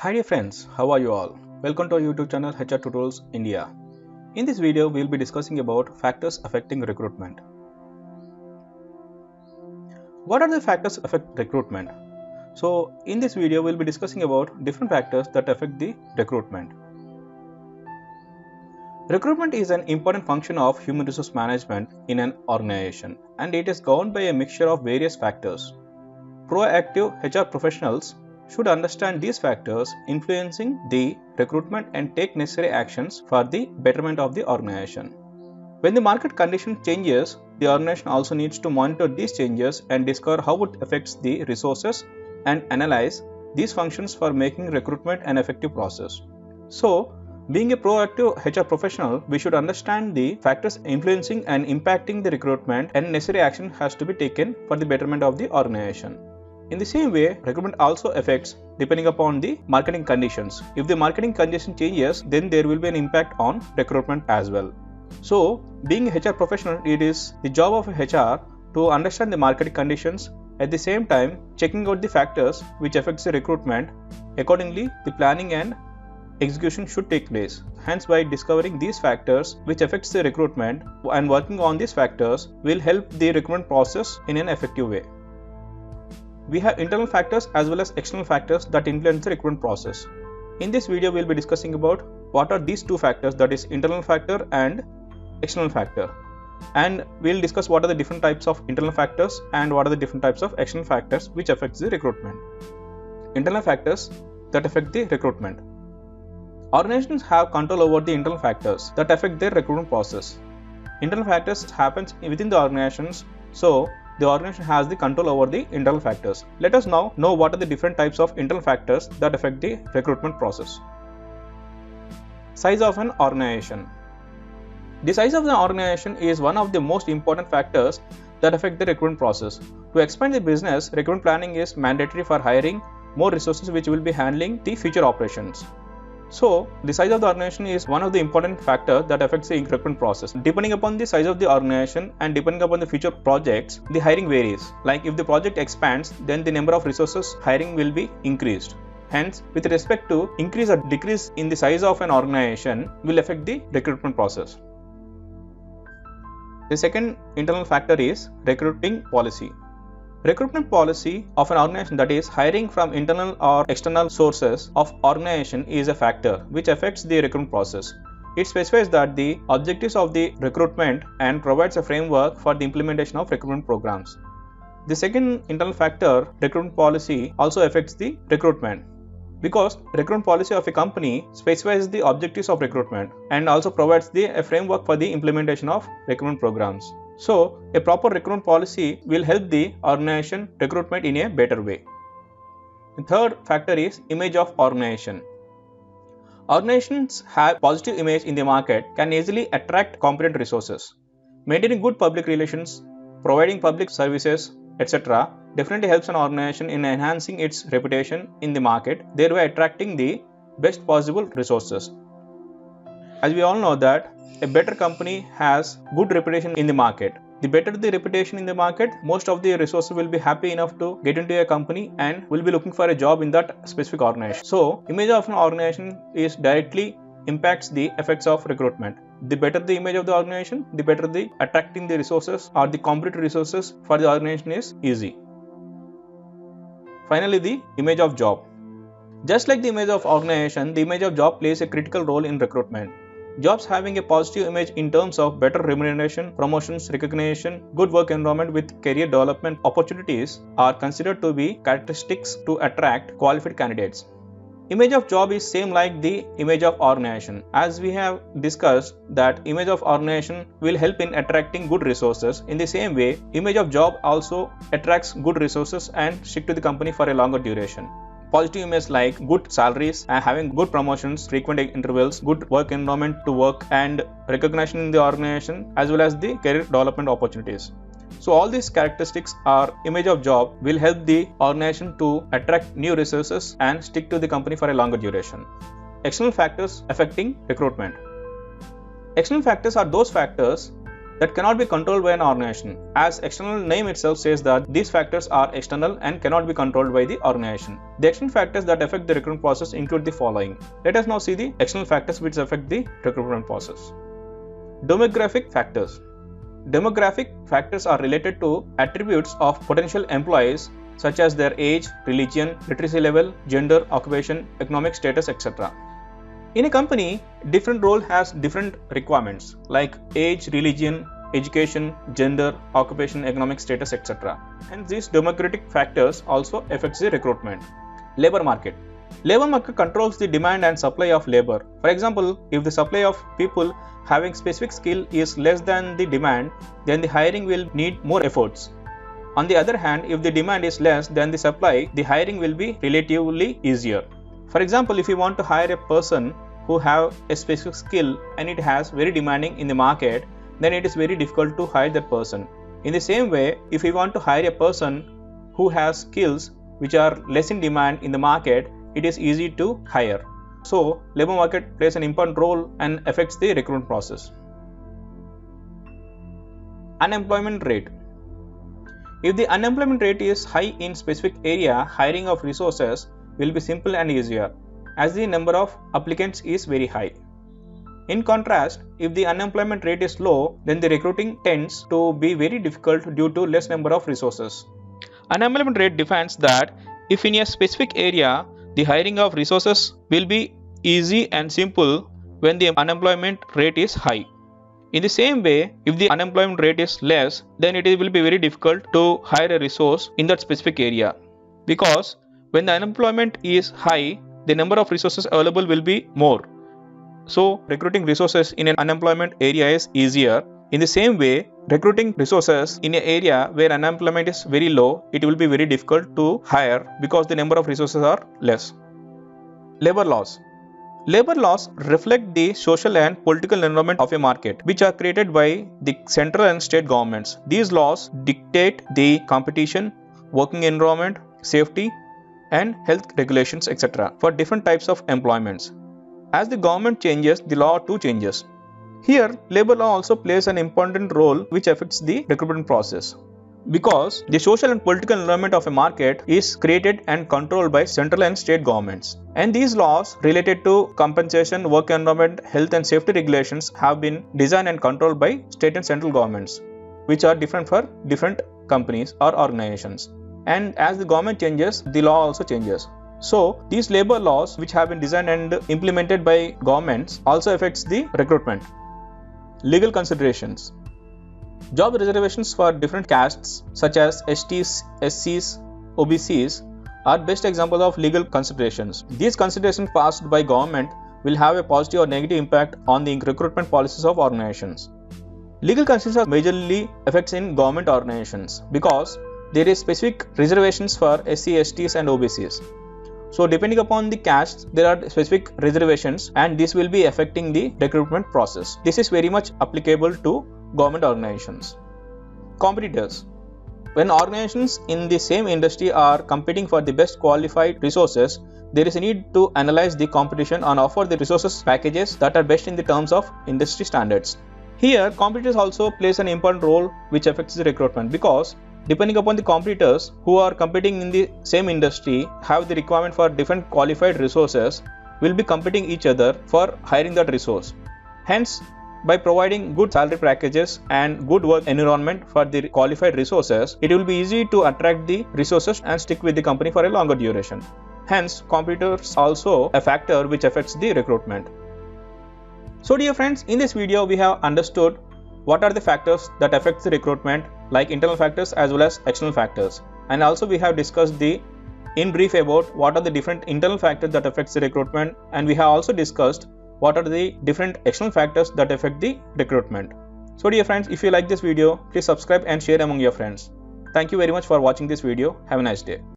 Hi dear friends, how are you all? Welcome to our YouTube channel HR Tutorials India. In this video, we will be discussing about factors affecting recruitment. What are the factors affect recruitment? So in this video, we will be discussing about different factors that affect the recruitment. Recruitment is an important function of human resource management in an organization, and it is governed by a mixture of various factors. Proactive HR professionals should understand these factors influencing the recruitment and take necessary actions for the betterment of the organization. When the market condition changes, the organization also needs to monitor these changes and discover how it affects the resources and analyze these functions for making recruitment an effective process. So, being a proactive HR professional, we should understand the factors influencing and impacting the recruitment, and necessary action has to be taken for the betterment of the organization. In the same way, recruitment also affects depending upon the marketing conditions. If the marketing condition changes, then there will be an impact on recruitment as well. So, being a HR professional, it is the job of a HR to understand the marketing conditions, at the same time checking out the factors which affects the recruitment. Accordingly, the planning and execution should take place. Hence, by discovering these factors which affects the recruitment and working on these factors will help the recruitment process in an effective way. We have internal factors as well as external factors that influence the recruitment process. In this video, we will be discussing about what are these two factors, that is internal factor and external factor. And we will discuss what are the different types of internal factors and what are the different types of external factors which affects the recruitment. Internal factors that affect the recruitment. Organizations have control over the internal factors that affect their recruitment process. Internal factors happens within the organizations, so the organization has the control over the internal factors. Let us now know what are the different types of internal factors that affect the recruitment process. Size of an organization. The size of the organization is one of the most important factors that affect the recruitment process. To expand the business, recruitment planning is mandatory for hiring more resources which will be handling the future operations. So, the size of the organization is one of the important factors that affects the recruitment process. Depending upon the size of the organization and depending upon the future projects, the hiring varies. Like if the project expands, then the number of resources hiring will be increased. Hence, with respect to increase or decrease in the size of an organization will affect the recruitment process. The second internal factor is recruiting policy. Recruitment policy of an organization, that is hiring from internal or external sources of organization, is a factor which affects the recruitment process. It specifies that the objectives of the recruitment and provides a framework for the implementation of recruitment programs. The second internal factor, recruitment policy, also affects the recruitment because recruitment policy of a company specifies the objectives of recruitment and also provides a framework for the implementation of recruitment programs. So, a proper recruitment policy will help the organization recruitment in a better way. The third factor is image of organization. Organizations have positive image in the market can easily attract competent resources. Maintaining good public relations, providing public services, etc. definitely helps an organization in enhancing its reputation in the market, thereby attracting the best possible resources. As we all know that a better company has good reputation in the market. The better the reputation in the market, most of the resources will be happy enough to get into a company and will be looking for a job in that specific organization. So, image of an organization is directly impacts the effects of recruitment. The better the image of the organization, the better the attracting the resources or the competitive resources for the organization is easy. Finally, the image of job. Just like the image of organization, the image of job plays a critical role in recruitment. Jobs having a positive image in terms of better remuneration, promotions, recognition, good work environment with career development opportunities are considered to be characteristics to attract qualified candidates. Image of job is same like the image of organization. As we have discussed that image of organization will help in attracting good resources. In the same way, image of job also attracts good resources and stick to the company for a longer duration. Positive image like good salaries and having good promotions, frequent intervals, good work environment to work and recognition in the organization as well as the career development opportunities. So all these characteristics or image of job will help the organization to attract new resources and stick to the company for a longer duration. External factors affecting recruitment. External factors are those factors that cannot be controlled by an organization, as external name itself says that these factors are external and cannot be controlled by the organization. The external factors that affect the recruitment process include the following. Let us now see the external factors which affect the recruitment process. Demographic factors. Demographic factors are related to attributes of potential employees such as their age, religion, literacy level, gender, occupation, economic status, etc. In a company, different role has different requirements like age, religion, education, gender, occupation, economic status, etc. Hence, these demographic factors also affects the recruitment. Labor market. Labor market controls the demand and supply of labor. For example, if the supply of people having specific skill is less than the demand, then the hiring will need more efforts. On the other hand, if the demand is less than the supply, the hiring will be relatively easier. For example, if you want to hire a person who have a specific skill and it has very demanding in the market, then it is very difficult to hire that person. In the same way, if you want to hire a person who has skills which are less in demand in the market, it is easy to hire. So, labor market plays an important role and affects the recruitment process. Unemployment rate. If the unemployment rate is high in specific area, hiring of resources will be simple and easier, as the number of applicants is very high. In contrast, if the unemployment rate is low, then the recruiting tends to be very difficult due to less number of resources. Unemployment rate defines that if in a specific area, the hiring of resources will be easy and simple when the unemployment rate is high. In the same way, if the unemployment rate is less, then it will be very difficult to hire a resource in that specific area, because when the unemployment is high, the number of resources available will be more. So, recruiting resources in an unemployment area is easier. In the same way, recruiting resources in an area where unemployment is very low, it will be very difficult to hire because the number of resources are less. Labor laws. Labor laws reflect the social and political environment of a market, which are created by the central and state governments. These laws dictate the competition, working environment, safety, and health regulations, etc. for different types of employments. As the government changes, the law too changes. Here, labor law also plays an important role which affects the recruitment process, because the social and political environment of a market is created and controlled by central and state governments. And these laws related to compensation, work environment, health and safety regulations have been designed and controlled by state and central governments, which are different for different companies or organizations. And as the government changes, the law also changes. So, these labor laws which have been designed and implemented by governments also affects the recruitment. Legal considerations. Job reservations for different castes such as STs, SCs, OBCs are best examples of legal considerations. These considerations passed by government will have a positive or negative impact on the recruitment policies of organizations. Legal considerations are majorly affects in government organizations because there is specific reservations for SC, STs and OBCs. So depending upon the caste, there are specific reservations and this will be affecting the recruitment process. This is very much applicable to government organizations. Competitors. When organizations in the same industry are competing for the best qualified resources, there is a need to analyze the competition and offer the resources packages that are best in the terms of industry standards. Here, competitors also plays an important role which affects the recruitment, because depending upon the competitors who are competing in the same industry have the requirement for different qualified resources, will be competing each other for hiring that resource. Hence, by providing good salary packages and good work environment for the qualified resources, it will be easy to attract the resources and stick with the company for a longer duration. Hence, competitors also a factor which affects the recruitment. So dear friends, in this video we have understood what are the factors that affect the recruitment, like internal factors as well as external factors, and also we have discussed in brief about what are the different internal factors that affects the recruitment, and we have also discussed what are the different external factors that affect the recruitment. So dear friends, if you like this video, please subscribe and share among your friends. Thank you very much for watching this video. Have a nice day.